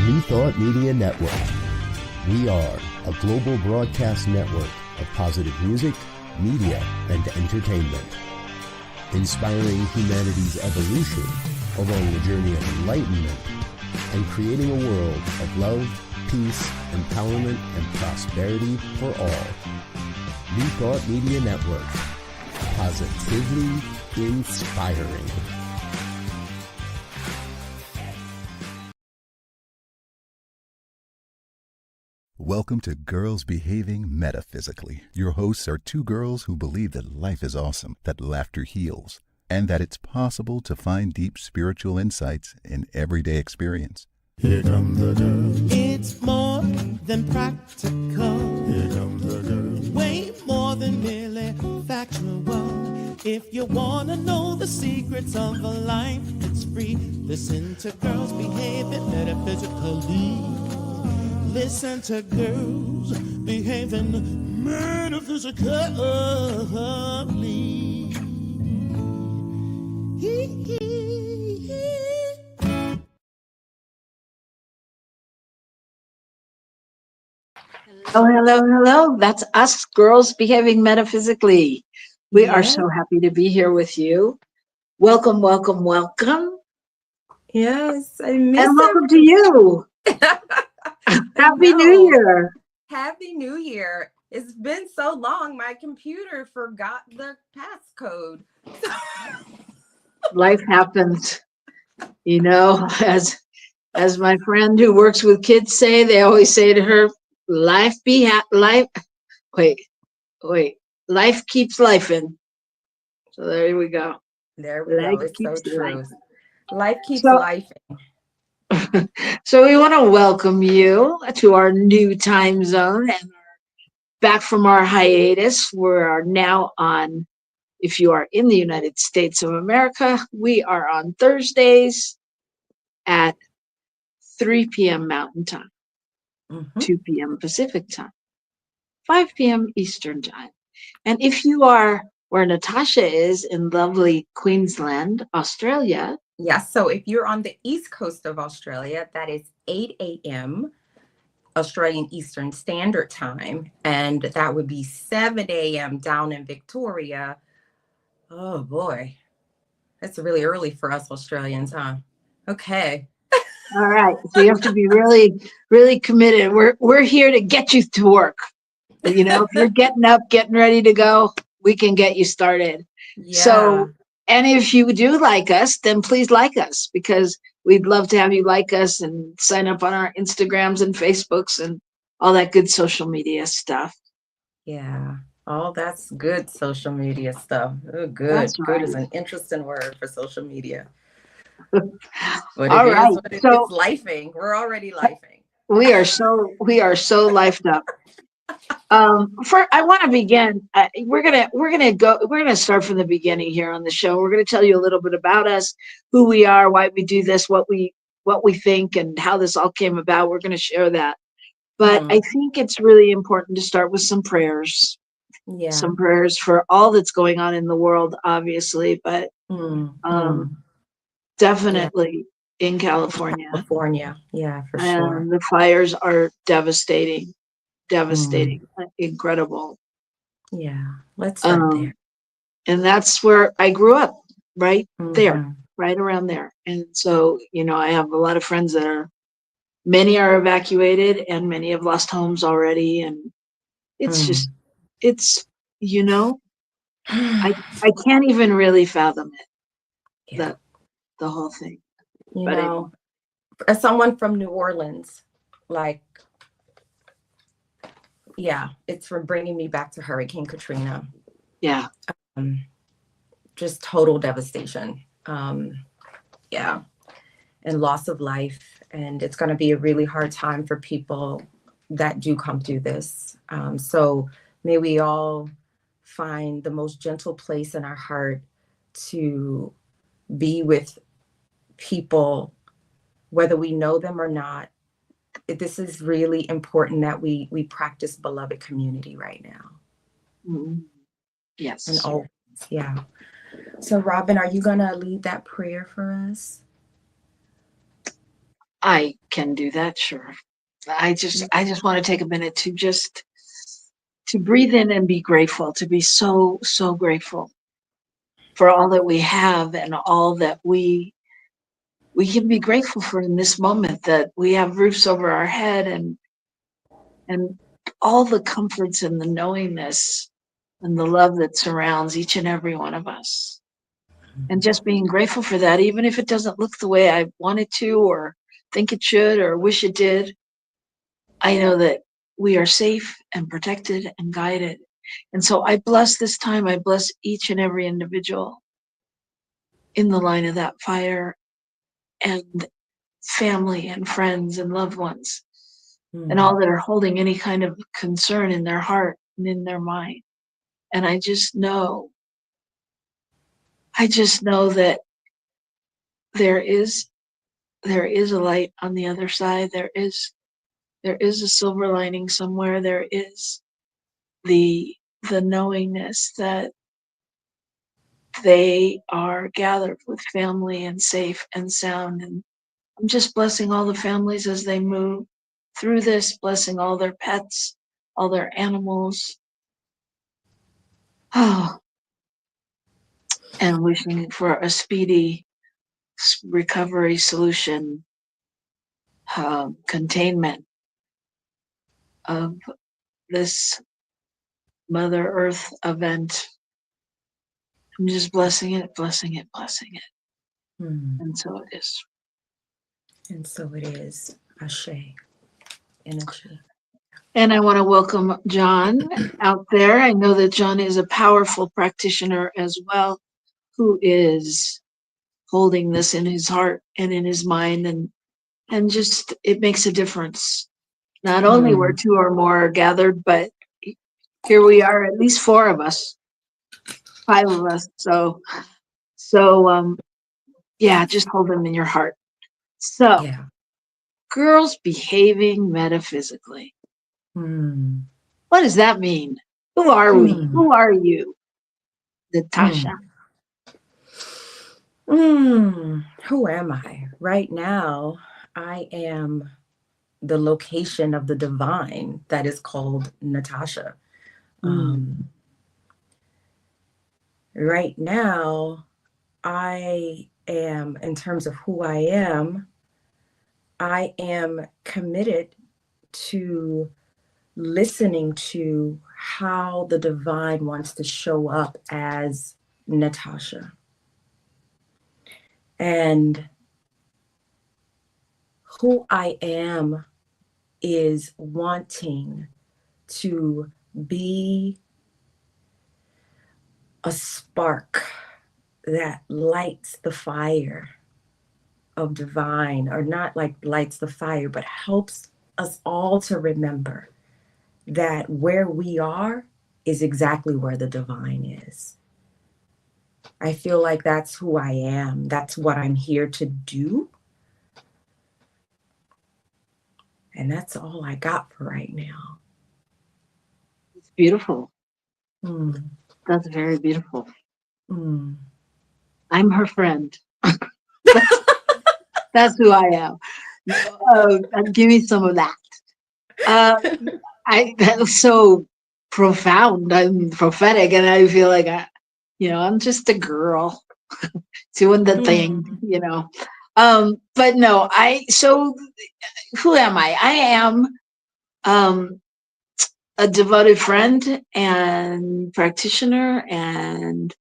New Thought Media Network. We are a global broadcast network of positive music, media, and entertainment, inspiring humanity's evolution along the journey of enlightenment and creating a world of love, peace, empowerment, and prosperity for all. New Thought Media Network. Positively inspiring. Welcome to Girls Behaving Metaphysically. Your hosts are two girls who believe that life is awesome, that laughter heals, and that it's possible to find deep spiritual insights in everyday experience. Here come the girls. It's more than practical. Here come the girls. Way more than merely factual. If you want to know the secrets of a life, it's free. Listen to Girls Behaving Metaphysically. Listen to Girls Behaving Metaphysically. Hello. That's us, Girls Behaving Metaphysically. We are so happy to be here with you. Welcome. Yes, I miss And welcome to you. Happy New Year. Happy New Year. It's been so long, my computer forgot the passcode. Life happens. You know, as my friend who works with kids say, they always say to her, life keeps lifing. So there we go. There we go. It's so true. Life keeps lifing. So we want to welcome you to our new time zone and back from our hiatus. We are now on, if you are in the United States of America, we are on Thursdays at 3 p.m. Mountain Time, 2 p.m. Pacific Time, 5 p.m. Eastern Time. And if you are where Natasha is in lovely Queensland, Australia. Yes, so if you're on the east coast of Australia, that is 8 a.m. Australian Eastern Standard Time, and that would be 7 a.m. down in Victoria. Oh boy, that's really early for us Australians, huh? Okay. All right, so you have to be really, really committed. We're here to get you to work. You know, if you're getting up, getting ready to go, we can get you started. Yeah. So, and if you do like us, then please like us, because we'd love to have you like us and sign up on our Instagrams and Facebooks and all that good social media stuff. Yeah. Oh, that's good social media stuff. Oh, good. That's right. Good is an interesting word for social media. But all right. What it is. It's lifing. We're already lifing. We are so lifed up. I want to begin. We're gonna start from the beginning here on the show. We're gonna tell you a little bit about us, who we are, why we do this, what we think, and how this all came about. We're gonna share that. But I think it's really important to start with some prayers. Yeah. Some prayers for all that's going on in the world, obviously, but definitely in California. Yeah, for sure. The fires are devastating, incredible. Yeah, let's start there. And that's where I grew up, right there, right around there. And so, you know, I have a lot of friends many are evacuated and many have lost homes already. And it's you know, I can't even really fathom it, the whole thing. You know, as someone from New Orleans, it's for bringing me back to Hurricane Katrina. Yeah. Just total devastation. And loss of life. And it's going to be a really hard time for people that do come through this. So may we all find the most gentle place in our heart to be with people, whether we know them or not. This is really important that we practice beloved community right now. Mm-hmm. Yes. And always, yeah. So Robyn, are you going to lead that prayer for us? I can do that, sure. I just want to take a minute to breathe in and be grateful, to be so, so grateful for all that we have and all that we can be grateful for in this moment, that we have roofs over our head and all the comforts and the knowingness and the love that surrounds each and every one of us. And just being grateful for that, even if it doesn't look the way I want it to, or think it should, or wish it did, I know that we are safe and protected and guided. And so I bless this time. I bless each and every individual in the line of that fire, and family and friends and loved ones, and all that are holding any kind of concern in their heart and in their mind. And I just know that there is a light on the other side. There is a silver lining somewhere. There is the knowingness that they are gathered with family and safe and sound. And I'm just blessing all the families as they move through this, blessing all their pets, all their animals. Oh, and wishing for a speedy recovery, solution, containment of this Mother Earth event. I'm just blessing it, blessing it, blessing it. And so it is. And so it is. Ashe. Energy. And I want to welcome John out there. I know that John is a powerful practitioner as well, who is holding this in his heart and in his mind, and just it makes a difference. Not only where two or more are gathered, but here we are, at least four of us, five of us. So yeah, just hold them in your heart. So Yeah. girls behaving metaphysically. What does that mean? Who are we? Who are you, Natasha? Who am I? Right now, I am the location of the divine that is called Natasha. Right now, I am, in terms of who I am committed to listening to how the divine wants to show up as Natasha. And who I am is wanting to be a spark that lights the fire of divine, or not like lights the fire, but helps us all to remember that where we are is exactly where the divine is. I feel like that's who I am. That's what I'm here to do. And that's all I got for right now. It's beautiful. That's very beautiful. I'm her friend. That's who I am. Give me some of that. That was so profound and prophetic, and I feel like I'm just a girl doing the thing, But no, so who am I? I am a devoted friend and practitioner and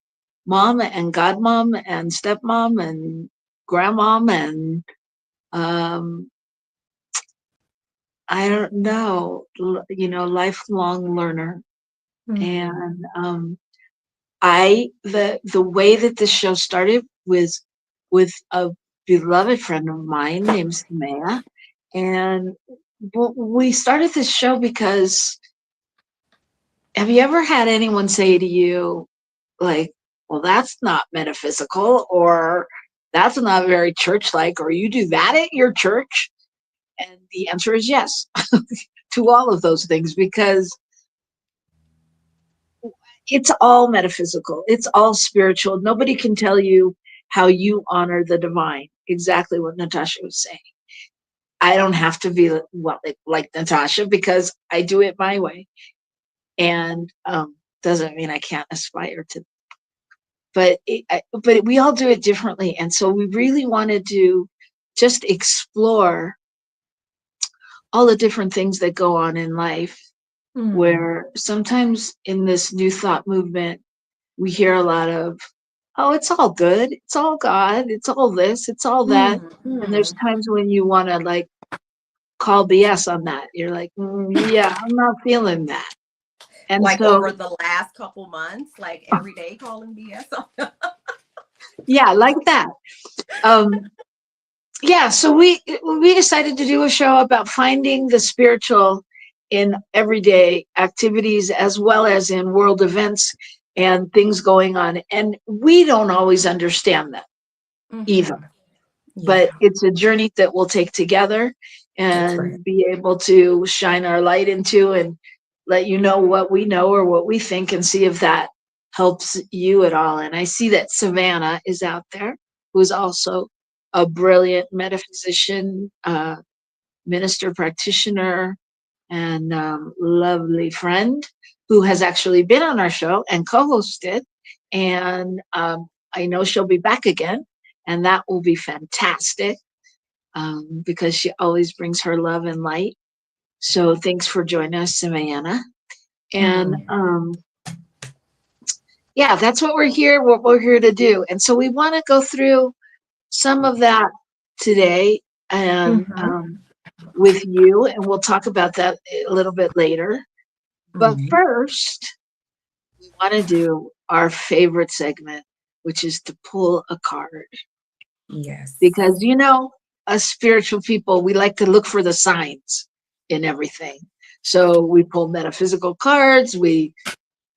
mom and godmom and stepmom and grandmom and I don't know, lifelong learner. And the way that this show started was with a beloved friend of mine named Samaya. And we started this show because, have you ever had anyone say to you, like, well, that's not metaphysical, or that's not very church-like, or you do that at your church? And the answer is yes to all of those things, because it's all metaphysical. It's all spiritual. Nobody can tell you how you honor the divine. Exactly what Natasha was saying. I don't have to be like Natasha because I do it my way. And doesn't mean I can't aspire to, but we all do it differently. And so we really wanted to just explore all the different things that go on in life, where sometimes in this new thought movement, we hear a lot of, oh, it's all good, it's all God, it's all this, it's all that. And there's times when you want to like call BS on that. You're like, yeah, I'm not feeling that. And like so, over the last couple months, like every day calling BS on. yeah, like that. Yeah, so we decided to do a show about finding the spiritual in everyday activities as well as in world events and things going on. And we don't always understand them either. But it's a journey that we'll take together and be able to shine our light into and let you know what we know or what we think and see if that helps you at all. And I see that Savannah is out there, who's also a brilliant metaphysician, minister practitioner, and lovely friend who has actually been on our show and co-hosted. And I know she'll be back again, and that will be fantastic because she always brings her love and light. So thanks for joining us, Savannah. And yeah, that's what we're here to do. And so we want to go through some of that today and with you, and we'll talk about that a little bit later. But first, we want to do our favorite segment, which is to pull a card. Yes. Because, you know, us spiritual people, we like to look for the signs in everything. So we pull metaphysical cards, we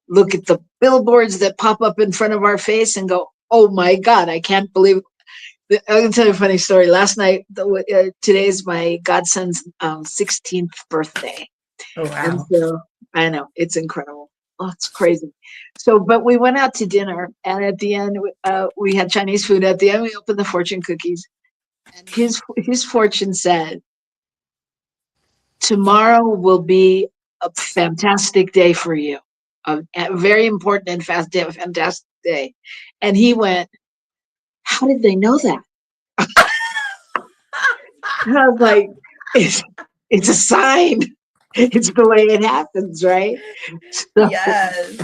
look at the billboards that pop up in front of our face and go, oh my God, I can't believe it. I'm going to tell you a funny story. Last night, today's my godson's 16th birthday. Oh, wow. And so I know, it's incredible. Oh, it's crazy. So, but we went out to dinner, and at the end, we had Chinese food. At the end, we opened the fortune cookies, and his fortune said, tomorrow will be a fantastic day for you, a very important and fantastic day. And he went, how did they know that? And I was like, it's a sign. It's the way it happens, right? So, yes.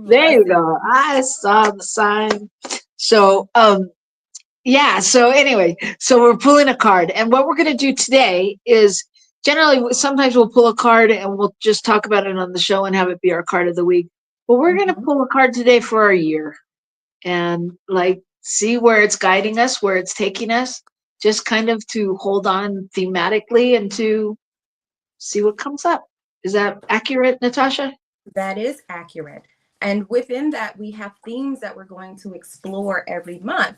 there you go. I saw the sign. So, yeah. So anyway, so we're pulling a card, and what we're going to do today is generally sometimes we'll pull a card and we'll just talk about it on the show and have it be our card of the week. But we're going to pull a card today for our year and like see where it's guiding us, where it's taking us, just kind of to hold on thematically and to see what comes up. Is that accurate, Natasha? That is accurate. And within that, we have themes that we're going to explore every month.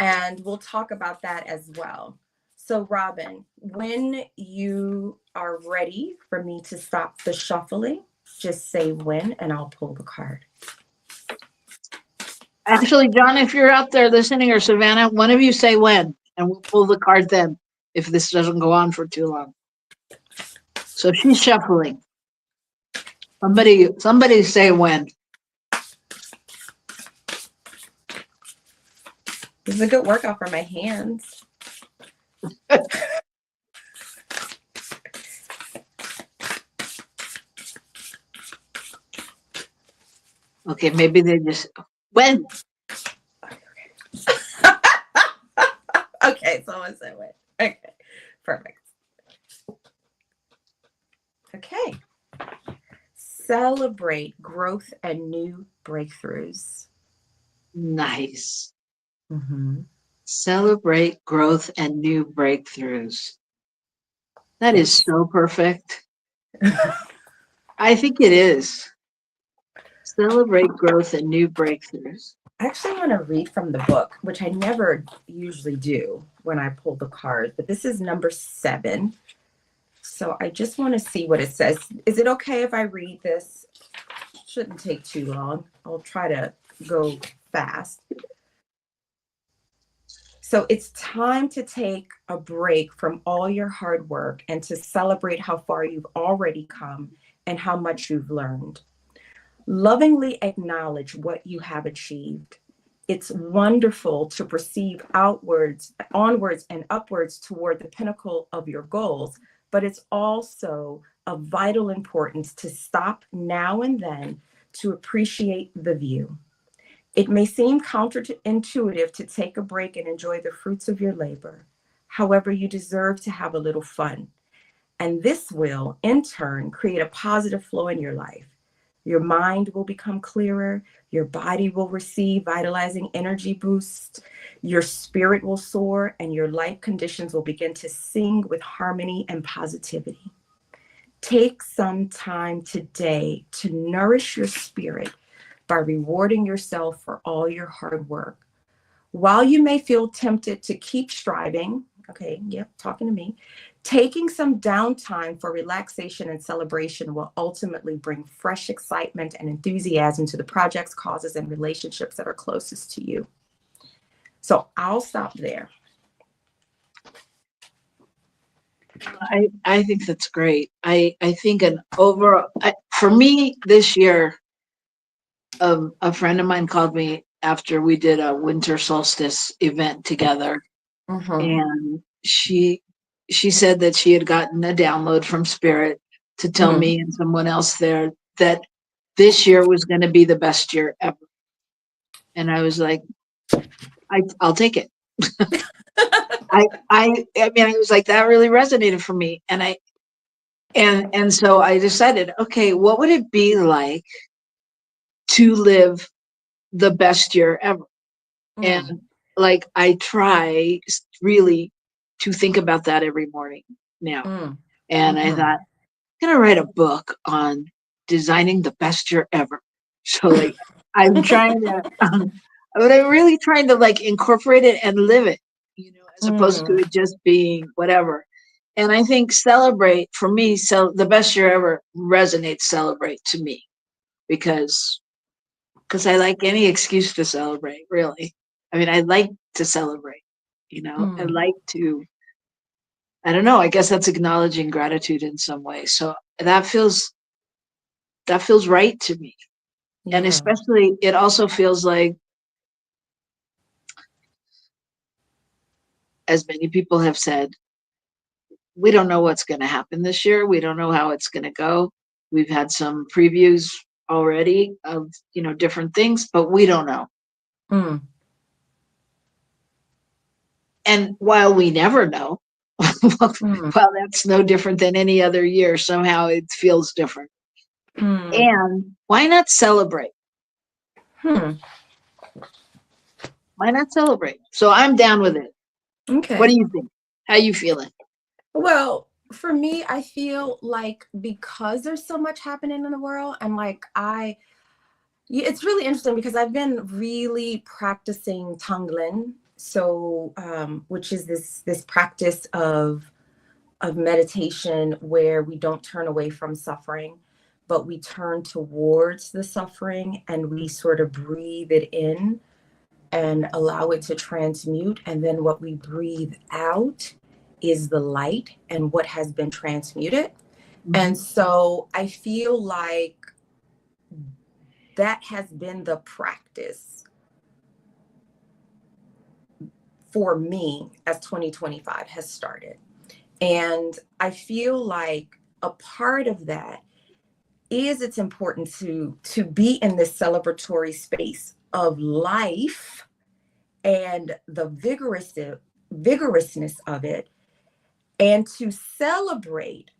And we'll talk about that as well. So, Robyn, when you are ready for me to stop the shuffling, just say when, and I'll pull the card. Actually, John, if you're out there listening, or Savannah, one of you say when, and we'll pull the card then if this doesn't go on for too long. So she's shuffling. Somebody say when. This is a good workout for my hands. Okay, maybe they just when. Okay, someone said when. Okay, perfect. Okay. Celebrate growth and new breakthroughs. Nice. Celebrate growth and new breakthroughs. That is so perfect. I think it is. Celebrate growth and new breakthroughs. I actually want to read from the book, which I never usually do when I pull the card, but this is number 7. So I just want to see what it says. Is it okay if I read this? Shouldn't take too long. I'll try to go fast. So it's time to take a break from all your hard work and to celebrate how far you've already come and how much you've learned. Lovingly acknowledge what you have achieved. It's wonderful to perceive outwards, onwards, and upwards toward the pinnacle of your goals, but it's also of vital importance to stop now and then to appreciate the view. It may seem counterintuitive to take a break and enjoy the fruits of your labor. However, you deserve to have a little fun. And this will, in turn, create a positive flow in your life. Your mind will become clearer. Your body will receive vitalizing energy boosts. Your spirit will soar, and your life conditions will begin to sing with harmony and positivity. Take some time today to nourish your spirit by rewarding yourself for all your hard work. While you may feel tempted to keep striving, okay, yep, talking to me, taking some downtime for relaxation and celebration will ultimately bring fresh excitement and enthusiasm to the projects, causes, and relationships that are closest to you. So I'll stop there. I think that's great. I think an overall, for me this year, a friend of mine called me after we did a winter solstice event together, and she said that she had gotten a download from Spirit to tell me and someone else there that this year was going to be the best year ever. And I was like, I'll take it. I mean, it was like that really resonated for me, and so I decided, okay, what would it be like to live the best year ever? And like, I try really to think about that every morning now. And I thought, I'm gonna write a book on designing the best year ever. So like, I'm trying to, but I'm really trying to like incorporate it and live it, as opposed to it just being whatever. And I think celebrate for me, so the best year ever resonates celebrate to me because I like any excuse to celebrate, really. I mean, I like to celebrate, I like to, I don't know, I guess that's acknowledging gratitude in some way. So that feels right to me. And especially, it also feels like, as many people have said, we don't know what's going to happen this year. We don't know how it's going to go. We've had some previews already of, different things, but we don't know. And while we never know, well, that's no different than any other year. Somehow it feels different. And why not celebrate? Why not celebrate? So I'm down with it. Okay. What do you think? How you feeling? Well, for me, I feel like because there's so much happening in the world, and like it's really interesting because I've been really practicing Tonglen, so which is this practice of meditation where we don't turn away from suffering, but we turn towards the suffering and we sort of breathe it in and allow it to transmute, and then what we breathe out is the light and what has been transmuted. And so I feel like that has been the practice for me as 2025 has started. And I feel like a part of that is it's important to be in this celebratory space of life and the vigorousness of it, and to celebrate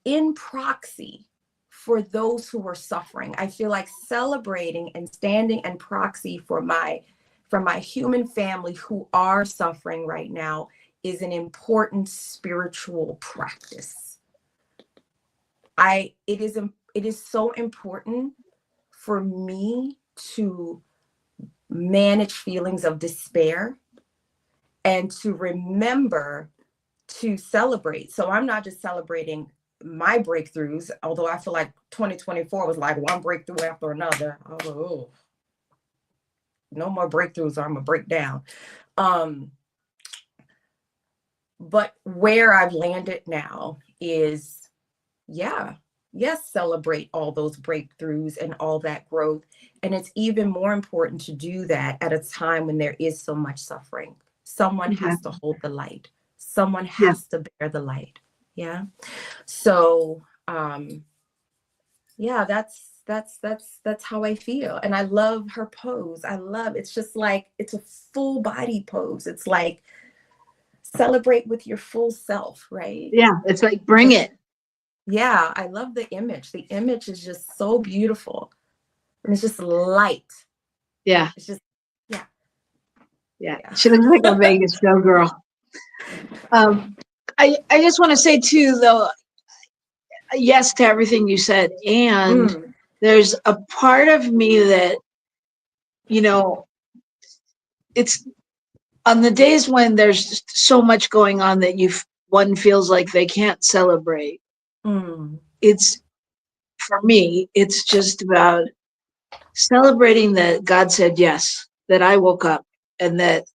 in proxy for those who are suffering. I feel like celebrating and standing in proxy for my human family who are suffering right now is an important spiritual practice. It is so important for me to manage feelings of despair and to remember to celebrate. So I'm not just celebrating my breakthroughs, although I feel like 2024 was like one breakthrough after another. Oh. no more breakthroughs or I'm gonna break down. But where I've landed now is, yes, celebrate all those breakthroughs and all that growth. And it's even more important to do that at a time when there is so much suffering. Someone has to hold the light. Someone has to bear the light. Yeah. So, that's how I feel. And I love her pose. It's just like, it's a full body pose. It's like, celebrate with your full self, right? Yeah. It's like, bring it. Yeah. I love the image. The image is just so beautiful. And it's just light. Yeah. It's just, yeah. She looks like a Vegas showgirl. I just want to say too, though, yes to everything you said. And there's a part of me that, it's on the days when there's just so much going on that one feels like they can't celebrate. It's, for me, it's just about celebrating that God said yes, that I woke up and that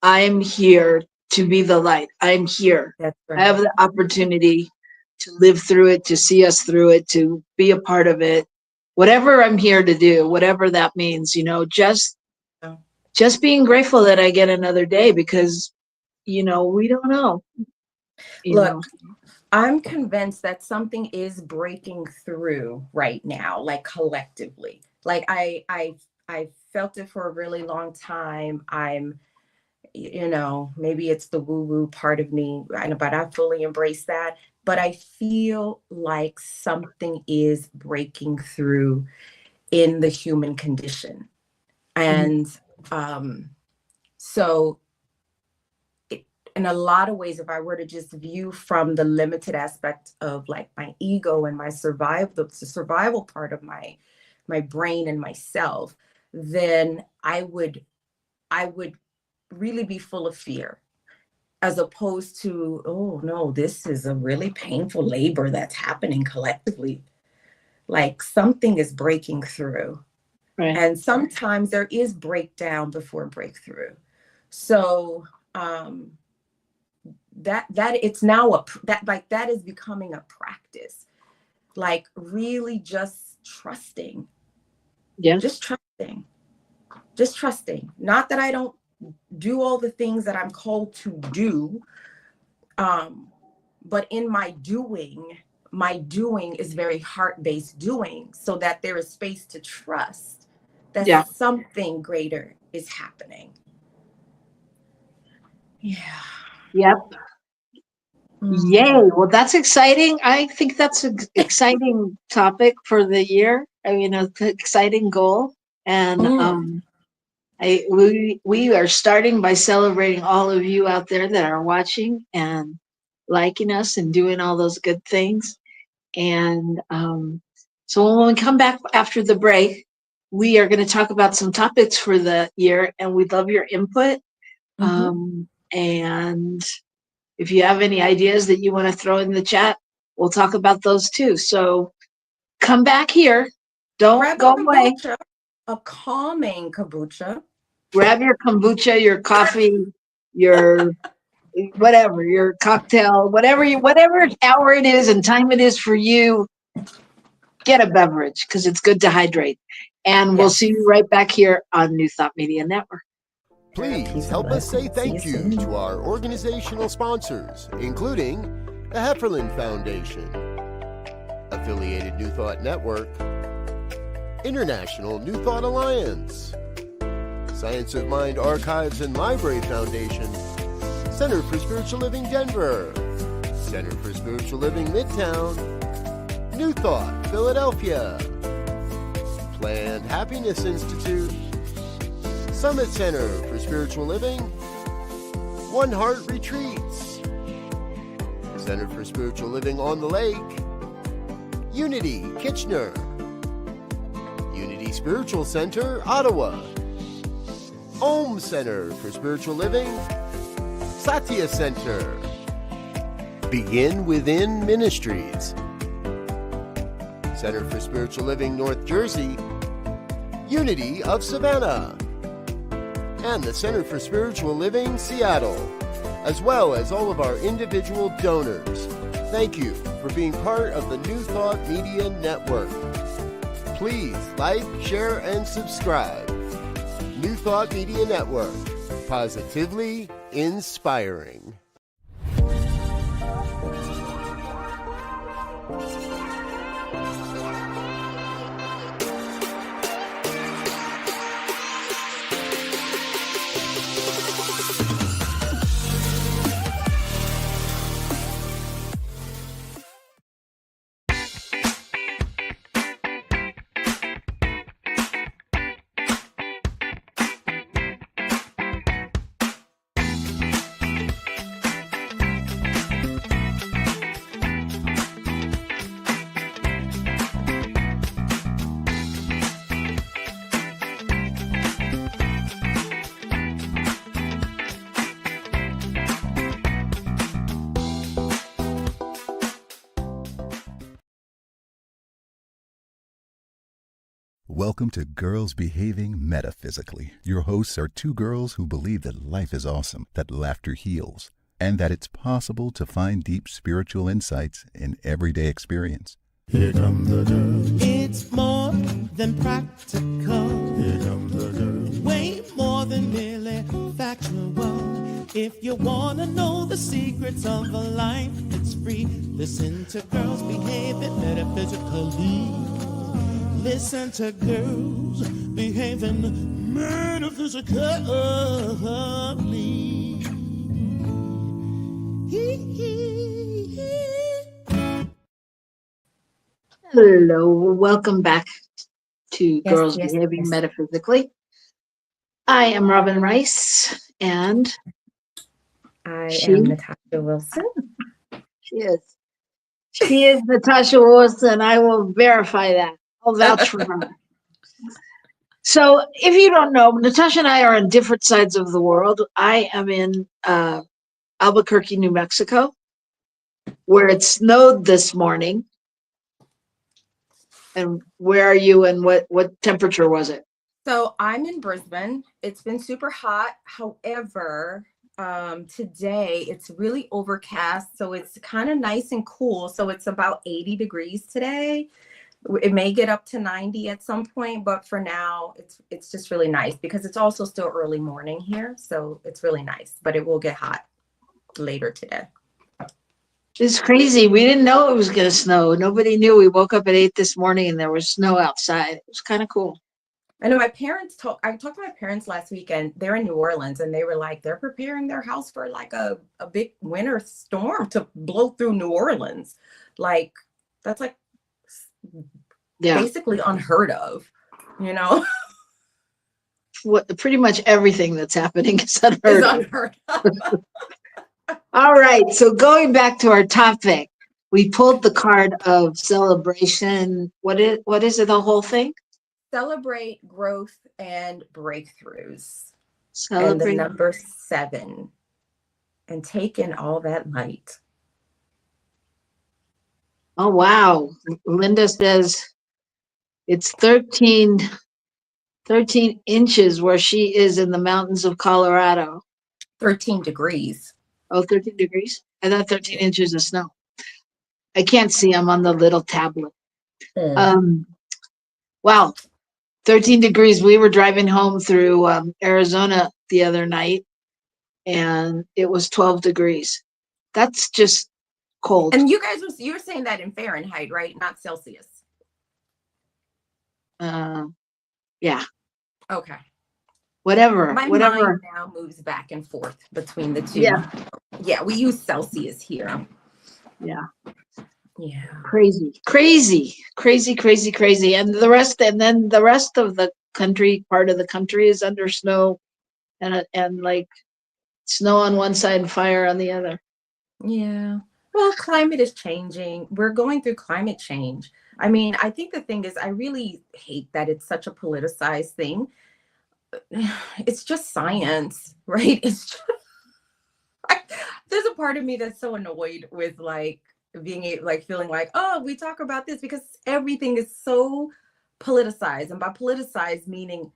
I'm here to be the light. I'm here. That's right. I have the opportunity to live through it, to see us through it, to be a part of it. Whatever I'm here to do, whatever that means, just being grateful that I get another day, because, we don't know. Look, I'm convinced that something is breaking through right now, like collectively. Like I felt it for a really long time. I'm, maybe it's the woo-woo part of me, but I fully embrace that. But I feel like something is breaking through in the human condition. And so in a lot of ways, if I were to just view from the limited aspect of like my ego and my the survival part of my brain and myself, then I would really be full of fear, as opposed to, oh no, this is a really painful labor that's happening collectively. Like something is breaking through. Right. And sometimes there is breakdown before breakthrough. So that it's now that is becoming a practice, like really just trusting. Yeah. Just trusting. Not that I don't do all the things that I'm called to do. But in my doing is very heart-based doing, so that there is space to trust that something greater is happening. Yeah. Yep. Yay. Well, that's exciting. I think that's an exciting topic for the year. I mean, an exciting goal. And we are starting by celebrating all of you out there that are watching and liking us and doing all those good things. And so when we come back after the break, we are going to talk about some topics for the year, and we'd love your input. And if you have any ideas that you want to throw in the chat, we'll talk about those too. So come back here. Don't go away. A calming kombucha. Grab your kombucha, your coffee, your whatever, your cocktail, whatever hour it is and time it is for you. Get a beverage, because it's good to hydrate. And we'll see you right back here on New Thought Media Network. Please help us say thank you to our organizational sponsors, including the Hefferland Foundation, Affiliated New Thought Network, International New Thought Alliance, Science of Mind Archives and Library Foundation, Center for Spiritual Living Denver, Center for Spiritual Living Midtown, New Thought Philadelphia, Planned Happiness Institute, Summit Center for Spiritual Living, One Heart Retreats, Center for Spiritual Living on the Lake, Unity Kitchener, Unity Spiritual Center Ottawa, Om Center for Spiritual Living, Satya Center, Begin Within Ministries, Center for Spiritual Living North Jersey, Unity of Savannah, and the Center for Spiritual Living, Seattle, as well as all of our individual donors. Thank you for being part of the New Thought Media Network. Please like, share, and subscribe. New Thought Media Network, positively inspiring. Welcome to Girls Behaving Metaphysically. Your hosts are two girls who believe that life is awesome, that laughter heals, and that it's possible to find deep spiritual insights in everyday experience. Here come the girls. It's more than practical. Here come the girls. Way more than merely factual. If you want to know the secrets of a life that's free, listen to Girls Behaving Metaphysically. Listen to Girls Behaving Metaphysically. Hello, welcome back to Girls Behaving yes. Metaphysically. I am Robyn Rice, and I am Natasha Wilson. She is Natasha Wilson. I will verify that. I'll vouch for her. So, if you don't know, Natasha and I are on different sides of the world. I am in Albuquerque, New Mexico, where it snowed this morning. And where are you, and what temperature was it? So I'm in Brisbane. It's been super hot. However, today it's really overcast, so it's kind of nice and cool. So it's about 80 degrees today. It may get up to 90 at some point, but for now, it's just really nice because it's also still early morning here. So it's really nice, but it will get hot later today. It's crazy. We didn't know it was going to snow. Nobody knew. We woke up at 8 this morning and there was snow outside. It was kind of cool. I know I talked to my parents last weekend. They're in New Orleans and they were like, they're preparing their house for like a big winter storm to blow through New Orleans. Like, that's like basically unheard of, you know? Pretty much everything that's happening is unheard of. All right, so going back to our topic, we pulled the card of celebration. What is it, the whole thing? Celebrate growth and breakthroughs. Celebrate. And the number 7. And take in all that light. Oh, wow. Linda says it's 13 inches where she is in the mountains of Colorado. 13 degrees. Oh, 13 degrees? I thought 13 inches of snow. I can't see. I'm on the little tablet. Wow. 13 degrees. We were driving home through Arizona the other night, and it was 12 degrees. That's just cold. And you were saying that in Fahrenheit, right? Not Celsius. Yeah. Okay. Whatever. My mind now moves back and forth between the two. Yeah, we use Celsius here. Yeah. Yeah. Crazy. And the rest of the country, part of the country, is under snow, and like snow on one side and fire on the other. Yeah. Well, climate is changing. We're going through climate change. I mean, I think the thing is, I really hate that it's such a politicized thing. It's just science, right? It's just, there's a part of me that's so annoyed with feeling like, oh, we talk about this because everything is so politicized. And by politicized, meaning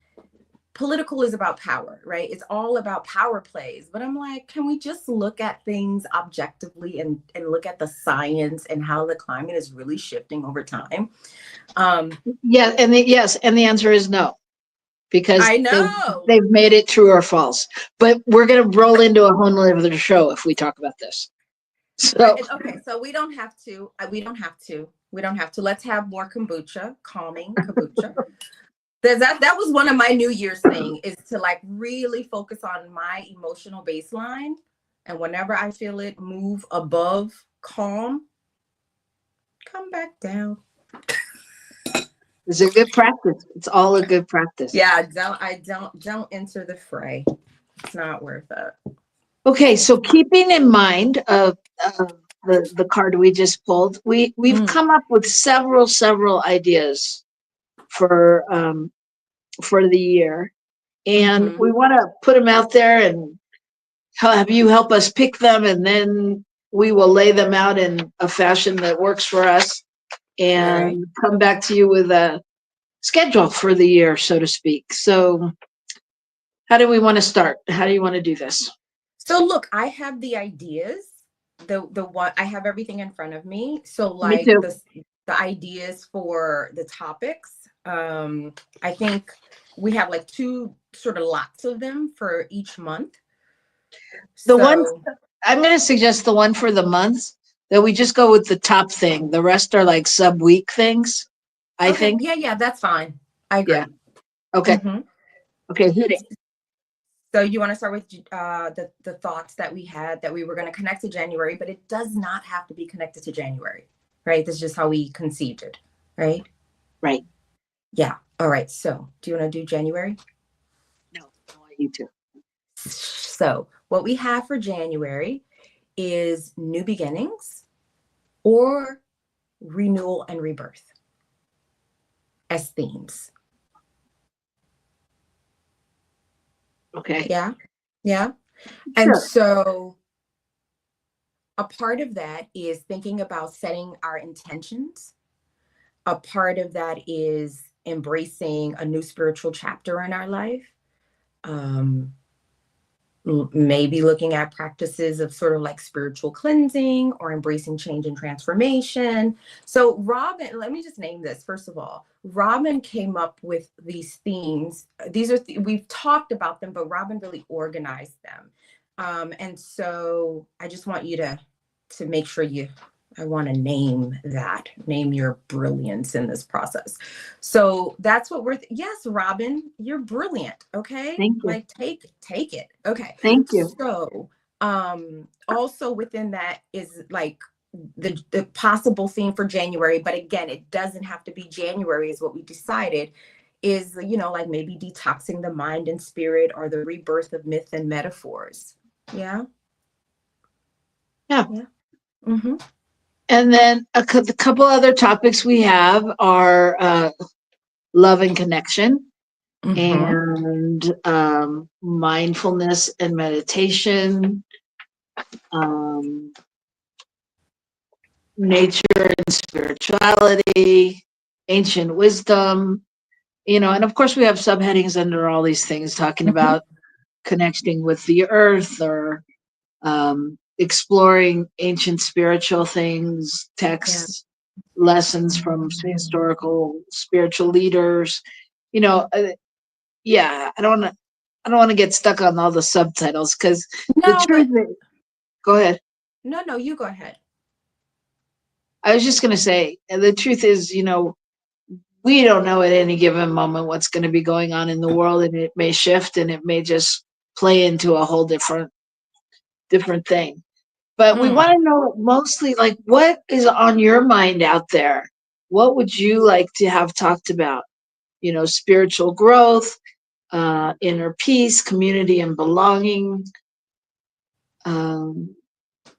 political is about power, right? It's all about power plays. But I'm like, can we just look at things objectively and look at the science and how the climate is really shifting over time? Yeah, and the answer is no, because I know. they've made it true or false. But we're going to roll into a whole other show if we talk about this. So Okay, so we don't have to. We don't have to. Let's have more kombucha, calming kombucha. That was one of my New Year's thing, is to like really focus on my emotional baseline. And whenever I feel it move above calm, come back down. it's a good practice. It's all a good practice. Yeah, don't enter the fray. It's not worth it. Okay, so keeping in mind the card we just pulled, we've come up with several ideas for the year, and we want to put them out there and have you help us pick them, and then we will lay them out in a fashion that works for us, and come back to you with a schedule for the year, so to speak. So how do we want to start? How do you want to do this? So look, I have the ideas, the one, I have everything in front of me. So like Me too. the ideas for the topics. I think we have like 2 sort of lots of them for each month. The one I'm going to suggest, the one for the month, that we just go with the top thing. The rest are like sub-week things, I think. Yeah, that's fine. I agree. Yeah. Okay. Okay, hit it. So you want to start with the thoughts that we had, that we were going to connect to January, but it does not have to be connected to January, right? This is just how we conceived it, right? Right. Yeah. All right. So do you want to do January? No, I want you to. So what we have for January is new beginnings or renewal and rebirth as themes. Okay. Yeah. Yeah. Sure. And so a part of that is thinking about setting our intentions. A part of that is embracing a new spiritual chapter in our life. Maybe looking at practices of sort of like spiritual cleansing or embracing change and transformation. So Robyn, let me just name this. First of all, Robyn came up with these themes. These are, we've talked about them, but Robyn really organized them. And so I just want you to make sure I want to name your brilliance in this process. So that's what yes, Robyn, you're brilliant. Okay. Thank you. Like take it. Okay. Thank you. So, also within that is like the possible theme for January, but again, it doesn't have to be January is what we decided, is, like maybe detoxing the mind and spirit, or the rebirth of myth and metaphors. Yeah. Yeah. Mm-hmm. And then a couple other topics we have are love and connection, and mindfulness and meditation, nature and spirituality, ancient wisdom, and of course we have subheadings under all these things talking about connecting with the earth, or exploring ancient spiritual things, texts, lessons from historical spiritual leaders. I don't want to get stuck on all the subtitles, because the truth is, go ahead. No, you go ahead. I was just going to say, the truth is, we don't know at any given moment what's going to be going on in the world, and it may shift, and it may just play into a whole different thing. But we want to know mostly, like, what is on your mind out there? What would you like to have talked about? Spiritual growth, inner peace, community and belonging,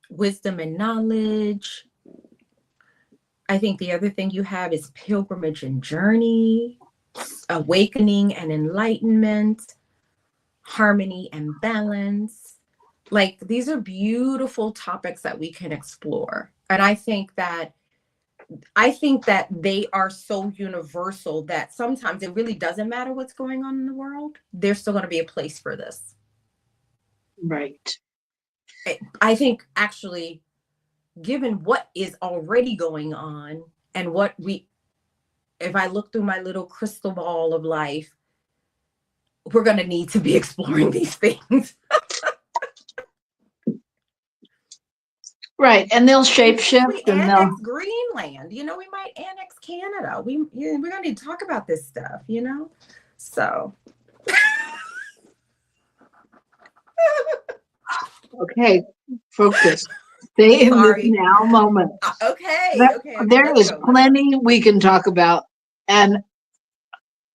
wisdom and knowledge. I think the other thing you have is pilgrimage and journey, awakening and enlightenment, harmony and balance. Like, these are beautiful topics that we can explore. And I think that I think that they are so universal that sometimes it really doesn't matter what's going on in the world. There's still going to be a place for this. Right. I think actually, given what is already going on and if I look through my little crystal ball of life, we're going to need to be exploring these things. Right. And they'll shape shift. We And annex Greenland, we might annex Canada. We're going to need to talk about this stuff, So. Okay, focus. Stay in this now moment. Okay. There is plenty we can talk about. And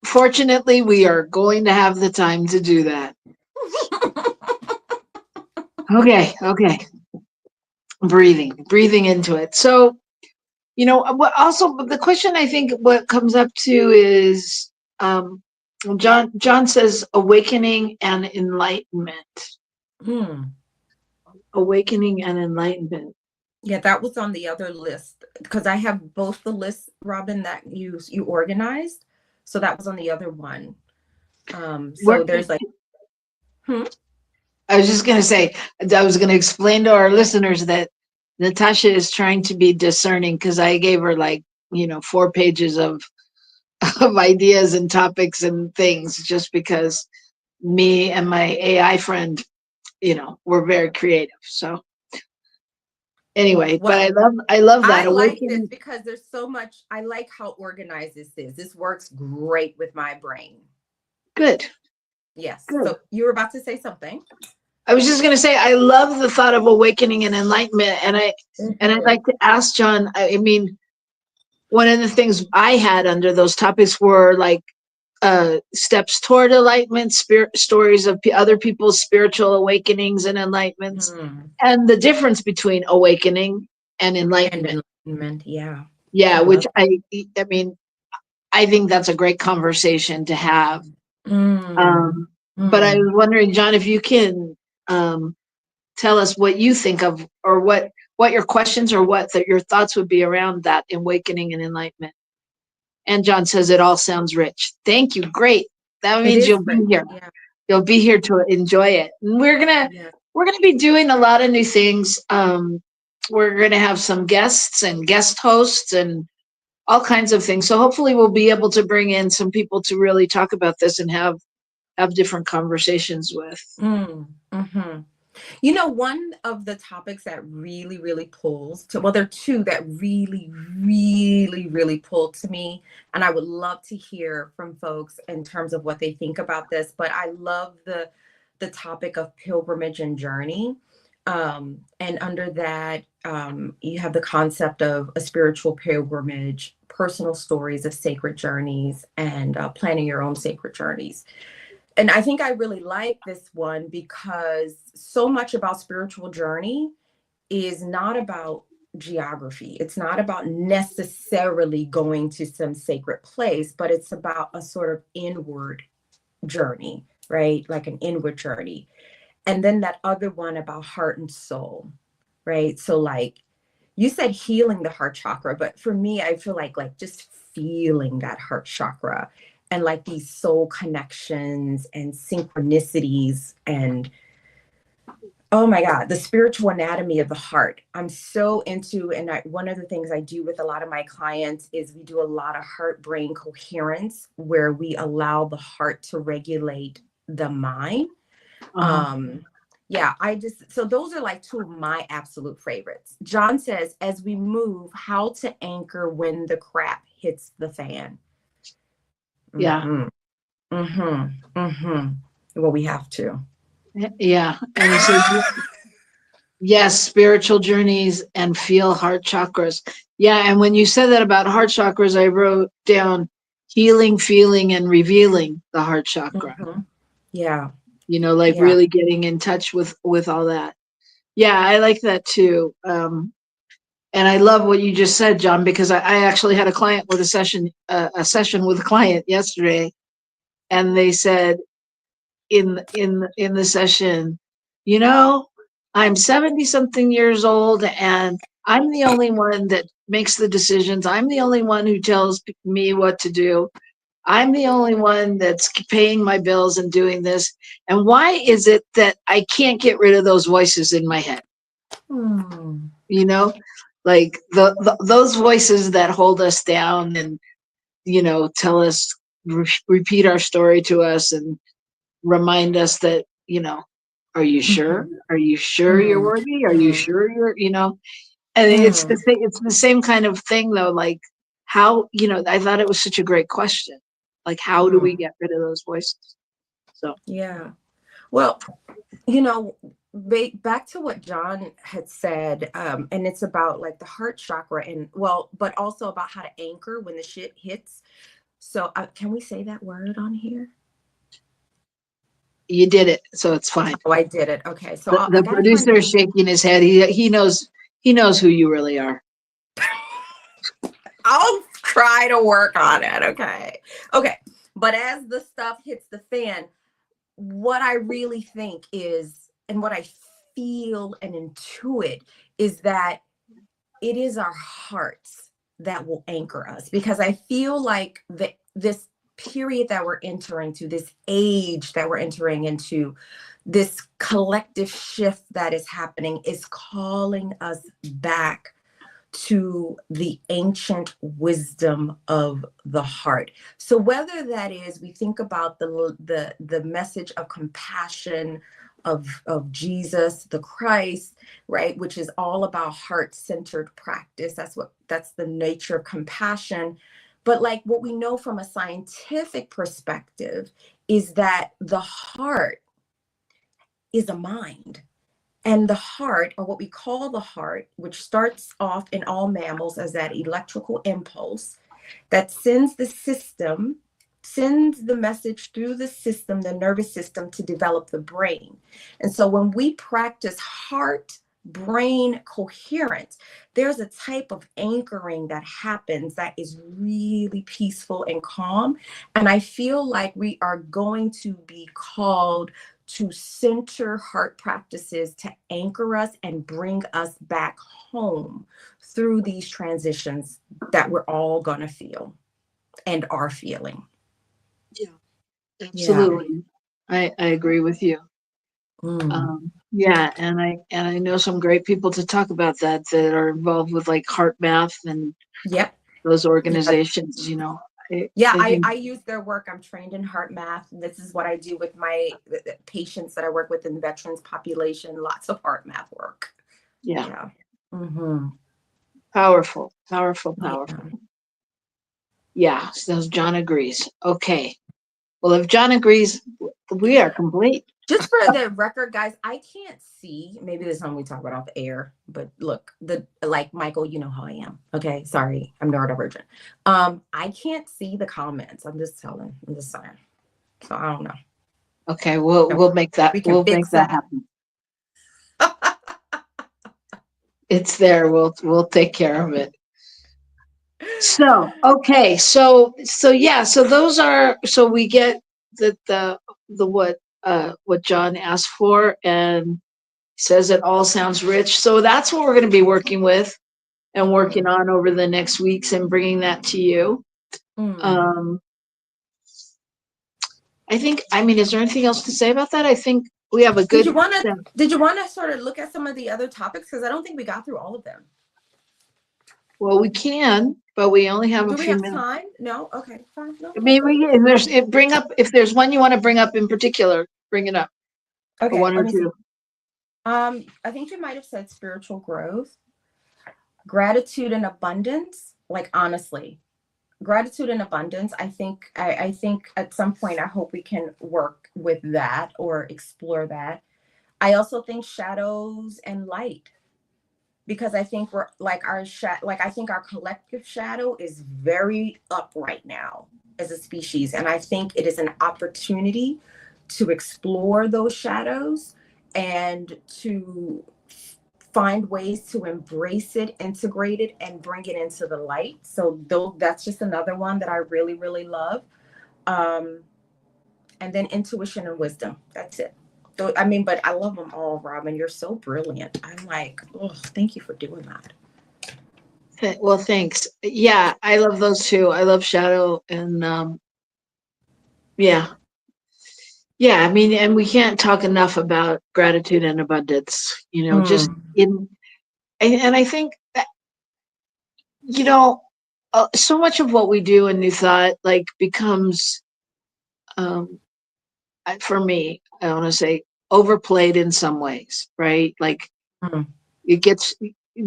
fortunately, we are going to have the time to do that. Okay. Breathing into it. So, also the question I think what comes up to is John says awakening and enlightenment. Awakening and enlightenment. Yeah, that was on the other list because I have both the lists, Robyn, that you organized. So that was on the other one. So there's like, I was just going to say, I was going to explain to our listeners that Natasha is trying to be discerning because I gave her 4 pages of ideas and topics and things just because me and my AI friend, we're very creative. So anyway, but I love that. I like this because there's so much. I like how organized this is. This works great with my brain. Good. Yes. Good. So you were about to say something. I was just going to say, I love the thought of awakening and enlightenment. And I'd like to ask John, I mean, one of the things I had under those topics were steps toward enlightenment, stories of other people's spiritual awakenings and enlightenments, and the difference between awakening and enlightenment. Yeah, which I mean, I think that's a great conversation to have. But I was wondering, John, if you can tell us what you think of, or what your questions or what your thoughts would be around that awakening and enlightenment. And John says it all sounds rich. Thank you. Great. That means you'll be here. Yeah. You'll be here to enjoy it. And we're gonna be doing a lot of new things. We're gonna have some guests and guest hosts and all kinds of things. So hopefully we'll be able to bring in some people to really talk about this and have different conversations with. One of the topics that really, really pulls to, well, there are two that really, really, really pull to me. And I would love to hear from folks in terms of what they think about this. But I love the topic of pilgrimage and journey. And under that, you have the concept of a spiritual pilgrimage, personal stories of sacred journeys, and planning your own sacred journeys. And I think I really like this one because so much about spiritual journey is not about geography. It's not about necessarily going to some sacred place, but it's about a sort of inward journey, right? Like an inward journey. And then that other one about heart and soul, right? So like you said, healing the heart chakra, but for me, I feel like just feeling that heart chakra. And like these soul connections and synchronicities and, oh my God, the spiritual anatomy of the heart. I'm so into, and one of the things I do with a lot of my clients is we do a lot of heart-brain coherence where we allow the heart to regulate the mind. So those are like two of my absolute favorites. John says, as we move, how to anchor when the crap hits the fan. Yeah. Well, we have to. Yeah. And he says, yes, spiritual journeys and feel heart chakras. Yeah. And when you said that about heart chakras, I wrote down healing, feeling, and revealing the heart chakra. Yeah. Really getting in touch with all that. Yeah, I like that too. And I love what you just said, John, because I actually had a client with a session with a client yesterday, and they said in the session, I'm 70 something years old, and I'm the only one that makes the decisions. I'm the only one who tells me what to do. I'm the only one that's paying my bills and doing this. And why is it that I can't get rid of those voices in my head? You know, like those voices that hold us down and, you know, tell us, repeat our story to us and remind us that, you know, are you sure? Are you sure you're worthy? Are you sure you're, you know? And it's the same kind of thing though. Like how, you know, I thought it was such a great question. Like how do we get rid of those voices? So yeah. Well, you know, back to what John had said, and it's about like the heart chakra and but also about how to anchor when the shit hits. So can we say that word on here? you did it, so it's fine. Oh, I did it. Okay, so the producer is shaking his head. He knows who you really are. I'll try to work on it. Okay. But as the stuff hits the fan, what I really think is, and what I feel and intuit is that it is our hearts that will anchor us, because I feel like this period that we're entering to, this age that we're entering into, this collective shift that is happening is calling us back to the ancient wisdom of the heart. So whether that is, we think about the message of compassion of Jesus the Christ, right, which is all about heart-centered practice. That's the nature of compassion. But like what we know from a scientific perspective is that the heart is a mind. And the heart, or what we call the heart, which starts off in all mammals as that electrical impulse that sends the message through the system, the nervous system, to develop the brain. And so when we practice heart-brain coherence, there's a type of anchoring that happens that is really peaceful and calm. And I feel like we are going to be called to center heart practices to anchor us and bring us back home through these transitions that we're all going to feel and are feeling. Yeah, absolutely. Yeah. I agree with you. Yeah, and I know some great people to talk about that are involved with like heart math and those organizations, you know. I use their work. I'm trained in heart math. This is what I do with my patients that I work with in the veterans population. Lots of heart math work. Yeah. Powerful. Yeah, so John agrees. Okay. Well, if John agrees, we are complete. Just for the record, guys, I can't see. Maybe this is something we talk about off the air, but look, like Michael, you know how I am. Okay, sorry, I'm neurodivergent. I can't see the comments. I'm just saying. So I don't know. Okay, we'll make that. We'll make that happen. It's there. We'll take care of it. So okay, so yeah, so those are, so we get the what John asked for, and says it all sounds rich. So that's what we're going to be working with and working on over the next weeks and bringing that to you. I think, I mean, is there anything else to say about that? I think we have a good. Did you want to sort of look at some of the other topics? Because I don't think we got through all of them. Well, we can, but we only have a few minutes. Time? No? Okay, fine. No, I mean, if there's one you want to bring up in particular, bring it up. Okay. One or two. I think you might have said spiritual growth, gratitude and abundance. Like, honestly, gratitude and abundance. I think at some point, I hope we can work with that or explore that. I also think shadows and light. Because I think we're like I think our collective shadow is very up right now as a species. And I think it is an opportunity to explore those shadows and to find ways to embrace it, integrate it, and bring it into the light. So that's just another one that I really, really love. And then intuition and wisdom. That's it. I mean, but I love them all, Robyn. You're so brilliant. I'm like, oh, thank you for doing that. Well, thanks. Yeah, I love those too. I love shadow and yeah. Yeah, I mean, and we can't talk enough about gratitude and abundance, just in, and I think that, you know, so much of what we do in New Thought, like, becomes, um, for me, I want to say, overplayed in some ways, right? Like, Mm. we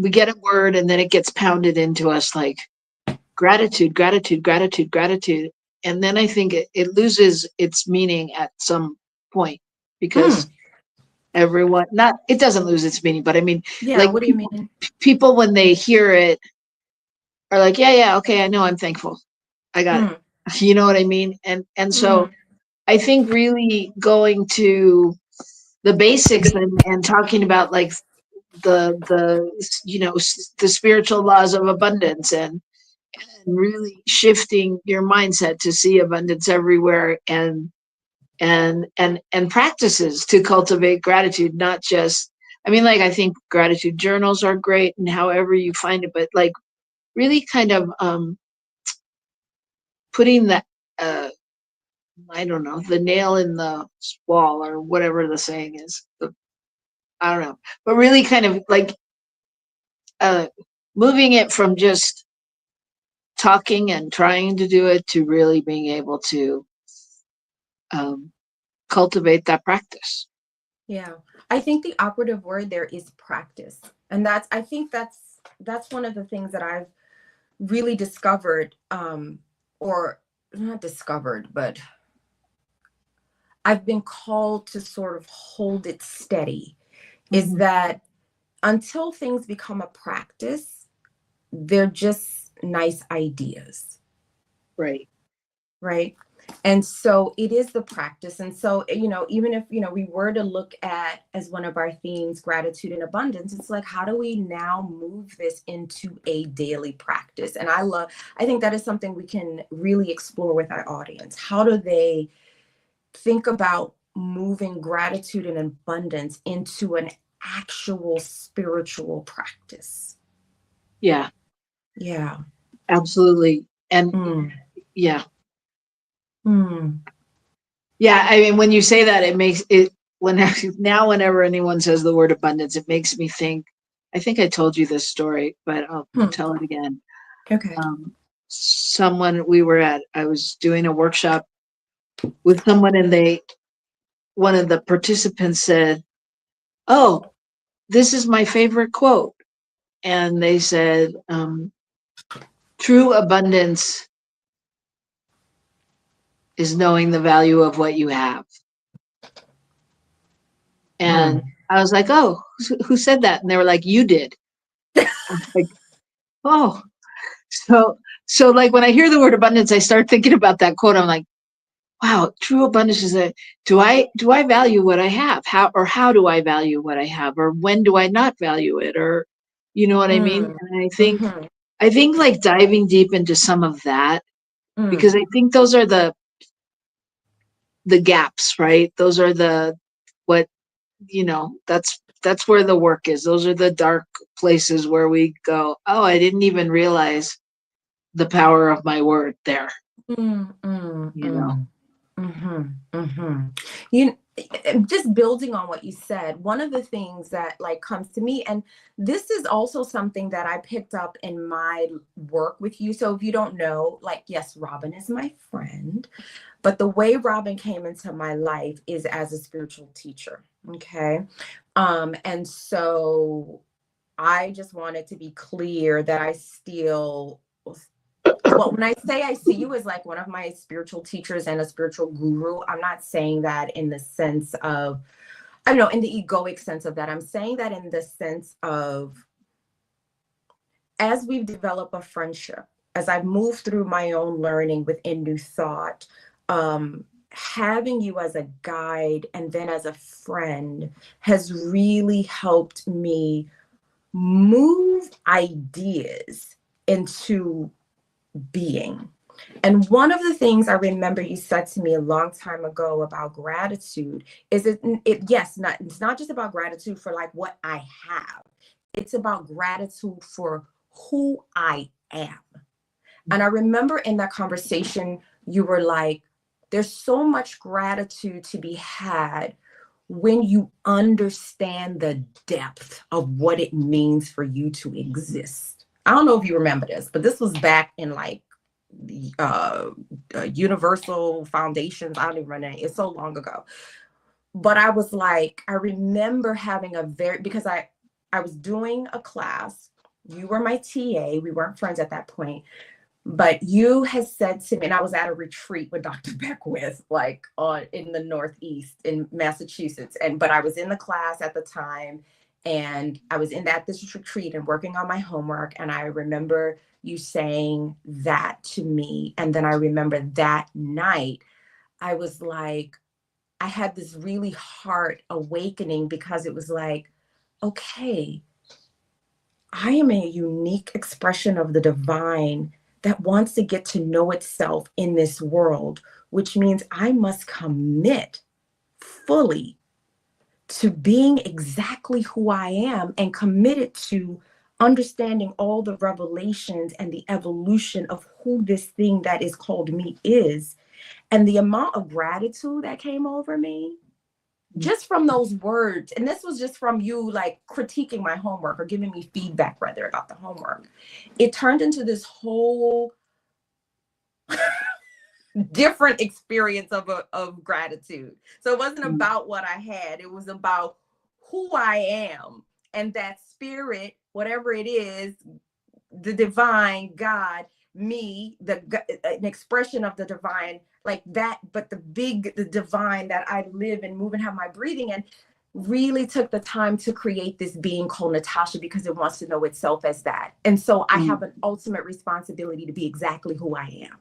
get a word and then it gets pounded into us like gratitude, gratitude, gratitude, gratitude. And then I think it loses its meaning at some point because everyone, not, it doesn't lose its meaning, but I mean, Yeah, like, what do you mean? people when they hear it are like, yeah, okay, I know, I'm thankful. I got it. You know what I mean? And so I think really going to the basics and talking about like the the spiritual laws of abundance and really shifting your mindset to see abundance everywhere and practices to cultivate gratitude, not just, I mean, like, I think gratitude journals are great and however you find it, but like really kind of putting the uh I don't know, the nail in the wall or whatever the saying is. I don't know. But really kind of like uh moving it from just talking and trying to do it to really being able to um cultivate that practice. Yeah. I think the operative word there is practice. And I think that's one of the things that I've really discovered, or not discovered, but I've been called to sort of hold it steady, is that until things become a practice, they're just nice ideas. Right. Right. And so it is the practice. And so, even if, we were to look at as one of our themes, gratitude and abundance, it's like, how do we now move this into a daily practice? And I think that is something we can really explore with our audience. How do they think about moving gratitude and abundance into an actual spiritual practice? Yeah, Yeah. absolutely. And yeah. Mm. Yeah, I mean, when you say that, it makes it, whenever anyone says the word abundance, it makes me think, I think I told you this story, but I'll tell it again. Okay. I was doing a workshop with someone and one of the participants said, "Oh, this is my favorite quote." And they said, "True abundance is knowing the value of what you have." And I was like, "Oh, who said that?" And they were like, "You did." I was like, "Oh." So like when I hear the word abundance, I start thinking about that quote. I'm like, wow, true abundance is that, do I value what I have? How do I value what I have? Or when do I not value it? Or, you know what I mean? And I think like diving deep into some of that, because I think those are the gaps, right? Those are what, that's where the work is. Those are the dark places where we go, oh, I didn't even realize the power of my word there. Just building on what you said, one of the things that like comes to me, and this is also something that I picked up in my work with you. So if you don't know, like, yes, Robyn is my friend, but the way Robyn came into my life is as a spiritual teacher. Okay. And so I just wanted to be clear that I still, well, when I say I see you as like one of my spiritual teachers and a spiritual guru, I'm not saying that in the sense of, I don't know, in the egoic sense of that. I'm saying that in the sense of, as we've developed a friendship, as I've moved through my own learning within New Thought, having you as a guide and then as a friend has really helped me move ideas into being. And one of the things I remember you said to me a long time ago about gratitude is it's not just about gratitude for like what I have. It's about gratitude for who I am. And I remember in that conversation, you were like, there's so much gratitude to be had when you understand the depth of what it means for you to exist. I don't know if you remember this, but this was back in like Universal Foundations. I don't even remember. It's so long ago. But I was like, I remember having because I was doing a class. You were my TA. We weren't friends at that point. But you had said to me, and I was at a retreat with Dr. Beckwith, like in the Northeast in Massachusetts. But I was in the class at the time, and I was this retreat and working on my homework. And I remember you saying that to me. And then I remember that night, I was like, I had this really heart awakening, because it was like, okay, I am a unique expression of the divine that wants to get to know itself in this world, which means I must commit fully to being exactly who I am, and committed to understanding all the revelations and the evolution of who this thing that is called me is. And the amount of gratitude that came over me just from those words, and this was just from you like critiquing my homework or giving me feedback rather about the homework, it turned into this whole different experience of gratitude. So it wasn't about what I had, it was about who I am, and that spirit, whatever it is, the divine, God, me, an expression of the divine, like that, but the divine that I live and move and have my breathing in, really took the time to create this being called Natasha, because it wants to know itself as that. And so I have an ultimate responsibility to be exactly who I am.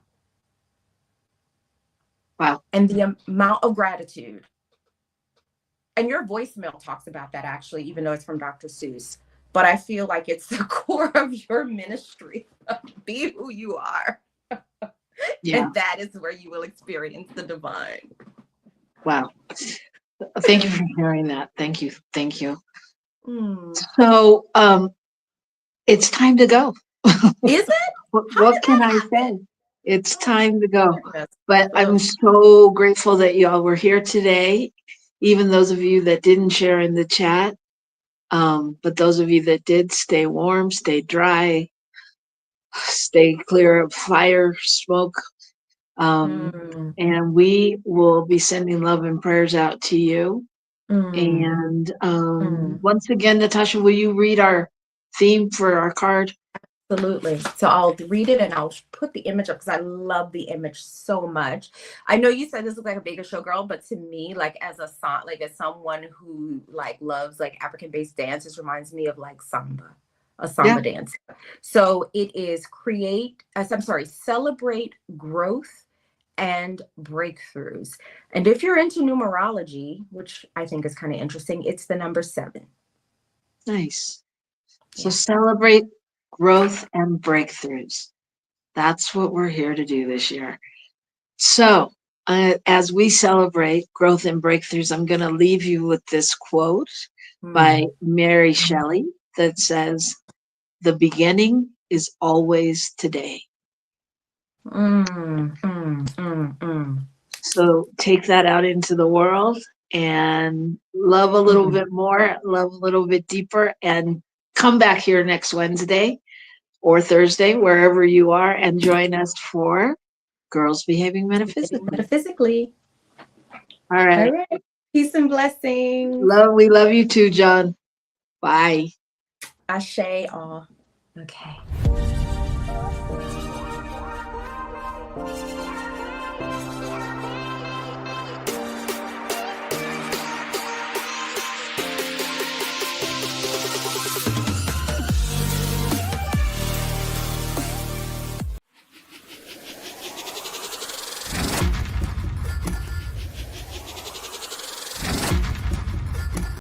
Wow. And the amount of gratitude. And your voicemail talks about that, actually, even though it's from Dr. Seuss. But I feel like it's the core of your ministry. Be who you are. Yeah. And that is where you will experience the divine. Wow. Thank you for sharing that. Thank you. Thank you. Mm. So it's time to go. Is it? What can I say? It's time to go. Goodness. But I'm so grateful that you all were here today, even those of you that didn't share in the chat. But those of you that did, stay warm, stay dry, stay clear of fire, smoke. And we will be sending love and prayers out to you. And once again, Natasha, will you read our theme for our card? Absolutely. So I'll read it and I'll put the image up, because I love the image so much. I know you said this looks like a Vegas showgirl, but to me, like as someone who like loves like African-based dance, this reminds me of like a samba dance. So it is celebrate growth and breakthroughs. And if you're into numerology, which I think is kind of interesting, it's the number 7. Nice. So celebrate growth and breakthroughs. That's what we're here to do this year. So as we celebrate growth and breakthroughs, I'm going to leave you with this quote by Mary Shelley that says, "The beginning is always today." So take that out into the world and love a little bit more, love a little bit deeper, and come back here next Wednesday or Thursday, wherever you are, and join us for Girls Behaving Metaphysically. All right. All right. Peace and blessings. We love you too, John. Bye. Ashe all. Okay.